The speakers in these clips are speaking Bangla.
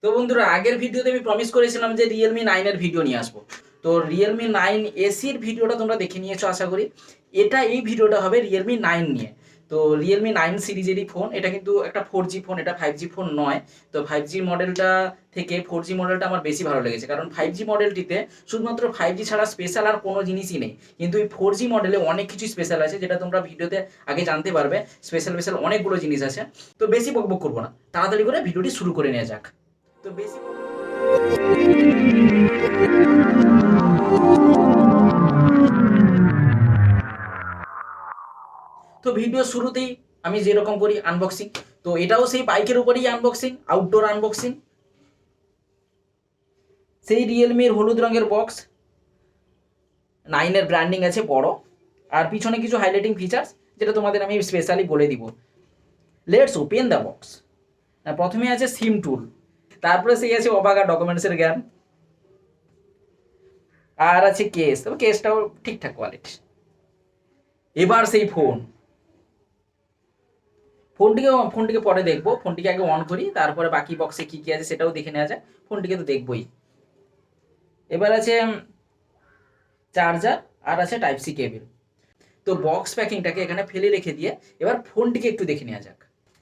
তো বন্ধুরা, আগের ভিডিওতে আমি প্রমিস করেছিলাম যে Realme 9 এর ভিডিও নিয়ে আসবো। তো Realme 9 এসির ভিডিওটা তোমরা দেখে নিয়েছো আশা করি। এই ভিডিওটা হবে Realme 9 নিয়ে। তো Realme 9 সিরিজেরই ফোন। এটা কিন্তু একটা 4G ফোন, এটা 5G ফোন নয়। তো 5G মডেলটা থেকে 4G মডেলটা আমার বেশি ভালো লেগেছে, কারণ 5G মডেলটিতে শুধুমাত্র 5G ছাড়া স্পেশাল আর কোনো জিনিসই নেই। কিন্তু এই 4G মডেলে অনেক কিছু স্পেশাল আছে, যেটা তোমরা ভিডিওতে আগে জানতে পারবে। স্পেশাল স্পেশাল অনেকগুলো জিনিস আছে। তো বেশি বকবক করবো না, তাড়াতাড়ি করে ভিডিওটি শুরু করে নেওয়া যাক। তো বেশি তো ভিডিও শুরুতেই আমি যেরকম করি আনবক্সিং, তো এটাও সেই বাইকের উপরেই আনবক্সিং, আউটডোর আনবক্সিং। সেই রিয়েলমির হলুদ রঙের বক্স, 9 এর ব্র্যান্ডিং আছে বড়, আর পিছনে কিছু হাইলাইটিং ফিচার্স যেটা তোমাদের আমি স্পেশালি বলে দিব। Let's open the box. প্রথমে আছে সিম টুল, তারপরে সেই আছে অবাগা ডকুমেন্টসের জ্ঞান, আর আছে কেস, তবে কেসটাও ঠিকঠাক কোয়ালিটি। এবার সেই ফোনটিকে পরে দেখবো, ফোনটিকে আগে অন করি, তারপরে বাকি বক্সে কি কি আছে সেটাও দেখে নেওয়া যায়। ফোনটিকে তো দেখবোই। এবার আছে চার্জার, আর আছে টাইপ সি কেবিল। তো বক্স প্যাকিংটাকে এখানে ফেলে রেখে দিয়ে এবার ফোনটিকে একটু দেখে নেওয়া যাক।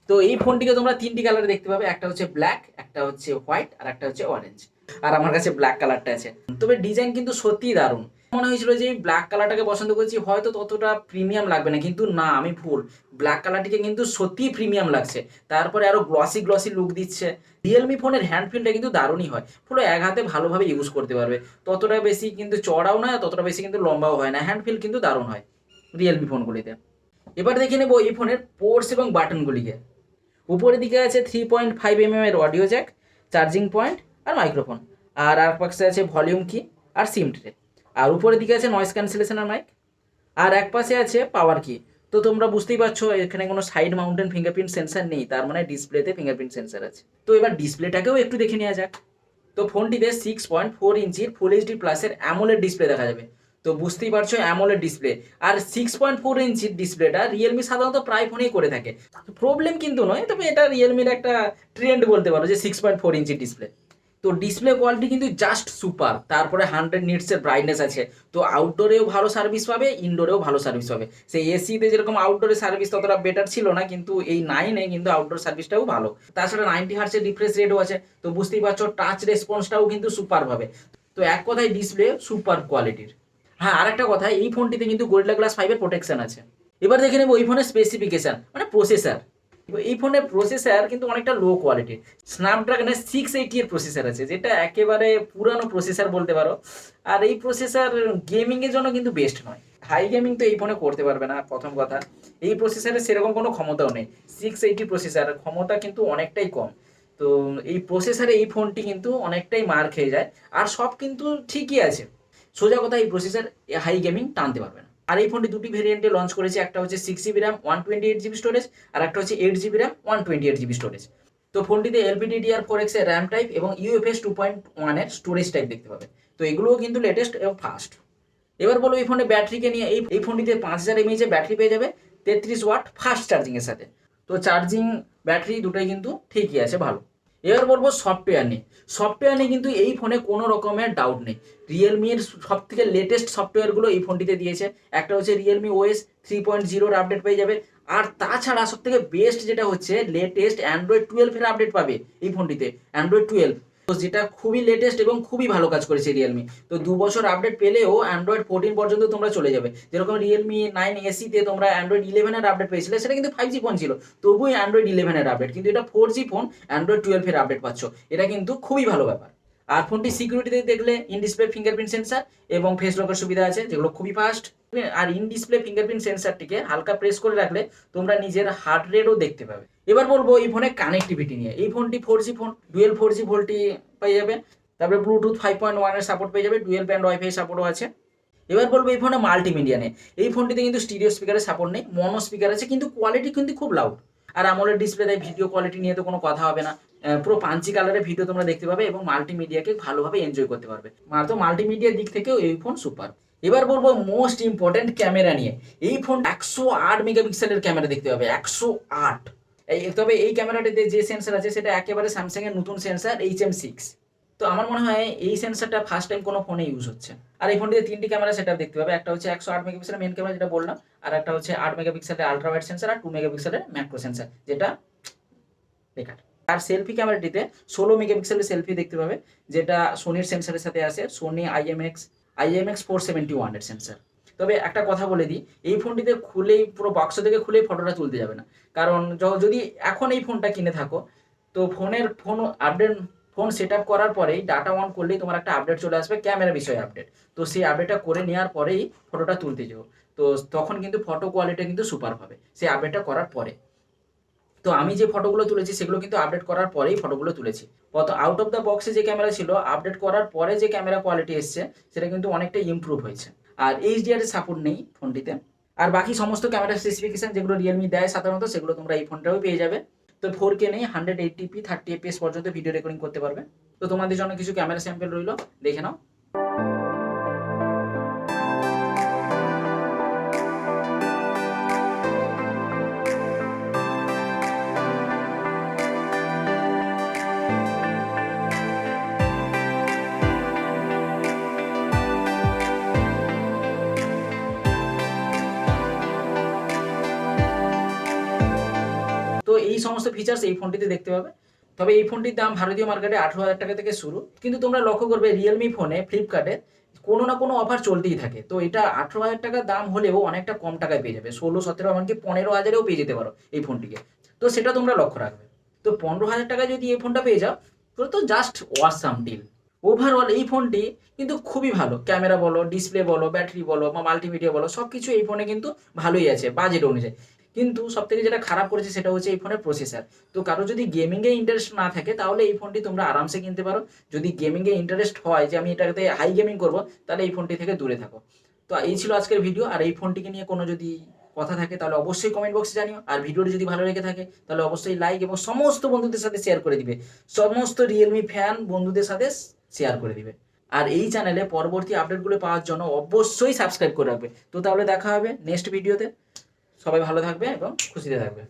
তো এই ফোনটিকে তোমরা তিনটি কালারে দেখতে পাবে, একটা হচ্ছে ব্ল্যাক, একটা হচ্ছে হোয়াইট, আর একটা হচ্ছে অরেঞ্জ। আর আমার কাছে ব্ল্যাক কালারটা আছে। তবে ডিজাইন কিন্তু সত্যিই দারুণ। মনে হয়েছিল যে ব্ল্যাক কালারটাকে পছন্দ করছি, হয়তো ততটা প্রিমিয়াম লাগবে না, কিন্তু না, আমি ভুল। ব্ল্যাক কালারটিকে কিন্তু সত্যিই প্রিমিয়াম লাগছে। তারপরে আরো গ্লসি গ্লসি লুক দিচ্ছে। রিয়েলমি ফোনের হ্যান্ড ফিলটা কিন্তু দারুণই হয়, পুরো এক হাতে ভালোভাবে ইউজ করতে পারবে। ততটা বেশি কিন্তু চড়াও নয়, ততটা বেশি কিন্তু লম্বাও হয় না। হ্যান্ড ফিল কিন্তু দারুণ হয় রিয়েলমি ফোনগুলিতে। এবার দেখে নেব এই ফোনের পোর্টস এবং বাটনগুলিকে। উপরের দিকে আছে 3.5 mm এর অডিও জ্যাক, চার্জিং পয়েন্ট আর মাইক্রোফোন। আর পাশে আছে ভলিউম কি আর সিম ট্রে। আর উপরের দিকে আছে নয়েজ ক্যান্সেলেশন আর মাইক। আর এক পাশে আছে পাওয়ার কি। তো তোমরা বুঝতেই পারছো এখানে কোনো সাইড মাউন্টেন ফিঙ্গারপ্রিন্ট সেন্সার নেই, তার মানে ডিসপ্লেতে ফিঙ্গারপ্রিন্ট সেন্সার আছে। তো এবার ডিসপ্লেটাকেও একটু দেখে নেওয়া যাক। তো ফোনটিতে 6.4 ইঞ্চির ফুল এইচডি প্লাসের অ্যামোলেড ডিসপ্লে দেখা যাবে। তো বুঝতেই পারছো অ্যামোলেড ডিসপ্লে। আর 6.4 ইঞ্চির ডিসপ্লেটা রিয়েলমি সাধারণত প্রায় ফোনেই করে থাকে। প্রবলেম কিন্তু নয়, তবে এটা রিয়েলমির একটা ট্রেন্ড বলতে পারো যে 6.4 ইঞ্চির ডিসপ্লে। তো ডিসপ্লে কোয়ালিটি কিন্তু জাস্ট সুপার। তারপরে 100 নিটসের ব্রাইটনেস আছে। তো আউটডোরেও ভালো সার্ভিস পাবে, ইনডোরেও ভালো সার্ভিস পাবে। সেই এসিতে যেরকম আউটডোরে সার্ভিস ততটা বেটার ছিল না, কিন্তু এই 9-এ কিন্তু আউটডোর সার্ভিসটাও ভালো। তাছাড়া 90 হার্টসের রিফ্রেশ রেটও আছে। তো বুঝতেই পারছো টাচ রেসপন্সটাও কিন্তু সুপার পাবে। তো এক কথায় ডিসপ্লে সুপার কোয়ালিটির। হ্যাঁ, আরেকটা কথা, এই ফোনটিতে কিন্তু গরিলা গ্লাস 5-এর প্রোটেকশন আছে। এবার দেখে নেবো এই ফোনের স্পেসিফিকেশন, মানে প্রসেসর। এই ফোনের প্রসেসর কিন্তু অনেকটা লো কোয়ালিটির। স্ন্যাপড্রাগনের 680 এর প্রসেসর আছে, যেটা একেবারে পুরানো প্রসেসর বলতে পারো। আর এই প্রসেসর গেমিং এর জন্য কিন্তু বেস্ট নয়। হাই গেমিং তো এই ফোনে করতে পারবে না, প্রথম কথা। এই প্রসেসরে সেরকম কোনো ক্ষমতাও নেই। 680 প্রসেসর ক্ষমতা কিন্তু অনেকটাই কম। তো এই প্রসেসরে এই ফোনটি কিন্তু অনেকটাই মার খেয়ে যায়। আর সব কিন্তু ঠিকই আছে। সোজা কথা, এই প্রসেসর হাই গেমিং টানতে পারবে না। আর এই ফোনটি দুটি ভেরিয়েন্টে লঞ্চ করেছে, একটা হচ্ছে 6 জিবি র্যাম 128 জিবি স্টোরেজ, আর একটা হচ্ছে 8 জিবি র্যাম 128 জিবি স্টোরেজ। তো ফোনটিতে LPDDR4X এর র্যাম টাইপ এবং UFS 2.1 এর স্টোরেজ টাইপ দেখতে পাবে। তো এগুলোও কিন্তু লেটেস্ট এবং ফাস্ট। এবার বলো এই ফোনের ব্যাটারিকে নিয়ে। এই ফোনটিতে 5000 mAh এর ব্যাটারি পেয়ে যাবে, 33 ওয়াট ফাস্ট চার্জিং এর সাথে। তো চার্জিং ব্যাটারি দুটোই কিন্তু ঠিকই আছে, ভালো। এবার বলবো সফটওয়্যার নিয়ে। সফটওয়্যার নিয়ে কিন্তু এই ফোনে কোনো রকমের ডাউট নেই। রিয়েলমির সব থেকে লেটেস্ট সফটওয়্যারগুলো এই ফোনটিতে দিয়েছে। একটা হচ্ছে রিয়েলমি OS 3.0-র আপডেট পেয়ে যাবে। আর তাছাড়া সব থেকে বেস্ট যেটা হচ্ছে লেটেস্ট অ্যান্ড্রয়েড 12-এর আপডেট পাবে এই ফোনটিতে। অ্যান্ড্রয়েড 12, যেটা খুবই লেটেস্ট এবং খুবই ভালো কাজ করেছে রিয়েলমি। তো 2 বছর আপডেট পেলেও অ্যান্ড্রয়েড 14 পর্যন্ত তোমরা চলে যাবে। যেরকম রিয়েলমি 9 এসিতে তোমরা অ্যান্ড্রয়েড 11-এর আপডেট পেয়েছিলে, সেটা কিন্তু 5G ফোন ছিল, তবুই অ্যান্ড্রয়েড 11-এর আপডেট। কিন্তু এটা 4G ফোন, অ্যান্ড্রয়েড 12-এর আপডেট পাচ্ছ। এটা কিন্তু খুবই ভালো ব্যাপার। আর ফোনটি সিকিউরিটিতে দেখলে ইন ডিসপ্লে ফিঙ্গারপ্রিন্ট সেন্সার এবং ফেস লকের সুবিধা আছে, যেগুলো খুবই ফাস্ট। আর ইন ডিসপ্লে ফিঙ্গারপ্রিন্ট সেন্সারটিকে হালকা প্রেস করে রাখলে তোমরা নিজের হার্ট রেটও দেখতে পাবে। এবার বলবো এই ফোনে কানেক্টিভিটি নিয়ে। এই ফোনটি 4G phone, dual 4G VoLTE পেয়ে যাবে। তারপরে ব্লুটুথ 5.1 এর সাপোর্ট পেয়ে যাবে, ডুয়েল ব্যান্ড ওয়াইফাই সাপোর্টও আছে। এবার বলবো এই ফোনে মাল্টিমিডিয়া নেই। এই ফোনটিতে কিন্তু স্টিরিও স্পিকারের সাপোর্ট নেই, মনো স্পিকার আছে, কিন্তু কোয়ালিটি কিন্তু খুব লাউড। আর AMOLED ডিসপ্লে, তাই ভিডিও কোয়ালিটি নিয়ে তো কোনো কথা হবে না। পুরো পাঞ্চি কালারের ভিডিও তোমরা দেখতে পাবে এবং মাল্টিমিডিয়াকে ভালোভাবে এনজয় করতে পারবে। তো মাল্টিমিডিয়ার দিক থেকেও এই ফোন সুপার। এবার বলবো মোস্ট ইম্পর্টেন্ট ক্যামেরা নিয়ে। এই ফোন 108 মেগাপিক্সেলের ক্যামেরা দেখতে পাবে, 108। তবে এই ক্যামেরাটিতে যে সেন্সার আছে সেটা একেবারে স্যামসাংয়ের নতুন সেন্সার HM6। তো আমার মনে হয় এই সেন্সারটা ফার্স্ট টাইম কোনো ফোনে ইউজ হচ্ছে। আর এই ফোনটিতে 3টি ক্যামেরা সেটআপ দেখতে পাবে, একটা হচ্ছে 108 মেগাপিক্সেলের মেন ক্যামেরা যেটা বললাম, আর একটা হচ্ছে 8 মেগাপিক্সেলের আলট্রা ওয়াইড সেন্সার আর 2 মেগাপিক্সেলের ম্যাক্রো সেন্সার যেটা বেকার। আর সেলফি ক্যামেরাটিতে 16 মেগাপিক্সেলের সেলফি দেখতে পাবে, যেটা সোনির সেন্সারের সাথে আসে, সোনি IMX 471 এর সেন্সার। তবে একটা কথা বলে দিই, এই ফোনটিতে খুলেই পুরো বাক্স থেকে খুলেই ফটোটা তুলতে যাবে না, কারণ যদি এখন এই ফোনটা কিনে থাকো তো ফোন সেট আপ করার পরেই ডাটা অন করলেই তোমার একটা আপডেট চলে আসবে, ক্যামেরা বিষয়ে আপডেট। তো সেই আপডেটটা করে নেওয়ার পরেই ফটোটা তুলতে যাও, তো তখন কিন্তু ফটো কোয়ালিটি কিন্তু সুপার হবে সেই আপডেটটা করার পরে। তো আমি যে ফটোগুলো তুলেছি সেগুলো কিন্তু আপডেট করার পরেই ফটোগুলো তুলেছি। আউট অফ দ্য বক্সে যে ক্যামেরা ছিল, আপডেট করার পরে যে ক্যামেরা কোয়ালিটি এসছে সেটা কিন্তু অনেকটা ইমপ্রুভ হয়েছে। আর HDR এর সাপোর্ট নেই ফোনটিতে। আর বাকি সমস্ত ক্যামেরা স্পেসিফিকেশন যেগুলো রিয়েলমি দেয় সাধারণত, সেগুলো তোমরা এই ফোনটাও পেয়ে যাবে। তো 4K নেই, 180p 30fps পর্যন্ত ভিডিও রেকর্ডিং করতে পারবে। তো তোমাদের জন্য কিছু ক্যামেরা স্যাম্পল রইলো, দেখে নাও। তো এই সমস্ত ফিচার্স এই ফোনটিতে দেখতে পাবে। তবে এই ফোনটির দাম ভারতীয় মার্কেটে 18,000 টাকা থেকে শুরু, কিন্তু তোমরা লক্ষ্য করবে রিয়েলমি ফোনে ফ্লিপকার্টে কোনো না কোনো অফার চলতেই থাকে। তো এটা 18,000 টাকা দাম হলেও অনেকটা কম টাকায় পেয়ে যাবে, 16-17 এমনকি 15,000-এও পেয়ে যেতে পারো এই ফোনটিকে। তো সেটা তোমরা লক্ষ্য রাখবে। তো 15,000 টাকায় যদি এই ফোনটা পেয়ে যাও তো জাস্ট ওয়াসাম ডিল। ওভারঅল এই ফোনটি কিন্তু খুবই ভালো, ক্যামেরা বলো, ডিসপ্লে বলো, ব্যাটারি বলো বা মাল্টিমিডিয়া বলো, সব কিছু এই ফোনে কিন্তু ভালোই আছে বাজেট অনুযায়ী। কিন্তু সবথেকে যেটা খারাপ করেছে সেটা হচ্ছে এই ফোনের প্রসেসর। তো কারো যদি গেমিংয়ে ইন্টারেস্ট না থাকে তাহলে এই ফোনটি তোমরা আরামসে কিনতে পারো। যদি গেমিংয়ে ইন্টারেস্ট হয় যে আমি এটাতে হাই গেমিং করবো, তাহলে এই ফোনটি থেকে দূরে থাকো। তো এই ছিল আজকের ভিডিও। আর এই ফোনটিকে নিয়ে কোনো যদি কথা থাকে তাহলে অবশ্যই কমেন্ট বক্সে জানিও। আর ভিডিওটি যদি ভালো লেগে থাকে তাহলে অবশ্যই লাইক এবং সমস্ত বন্ধুদের সাথে শেয়ার করে দিবে, সমস্ত রিয়েলমি ফ্যান বন্ধুদের সাথে শেয়ার করে দিবে। আর এই চ্যানেলে পরবর্তী আপডেটগুলো পাওয়ার জন্য অবশ্যই সাবস্ক্রাইব করে রাখবে। তো তাহলে দেখা হবে নেক্সট ভিডিওতে। সবাই ভালো থাকবে এবং খুশিতে থাকবে।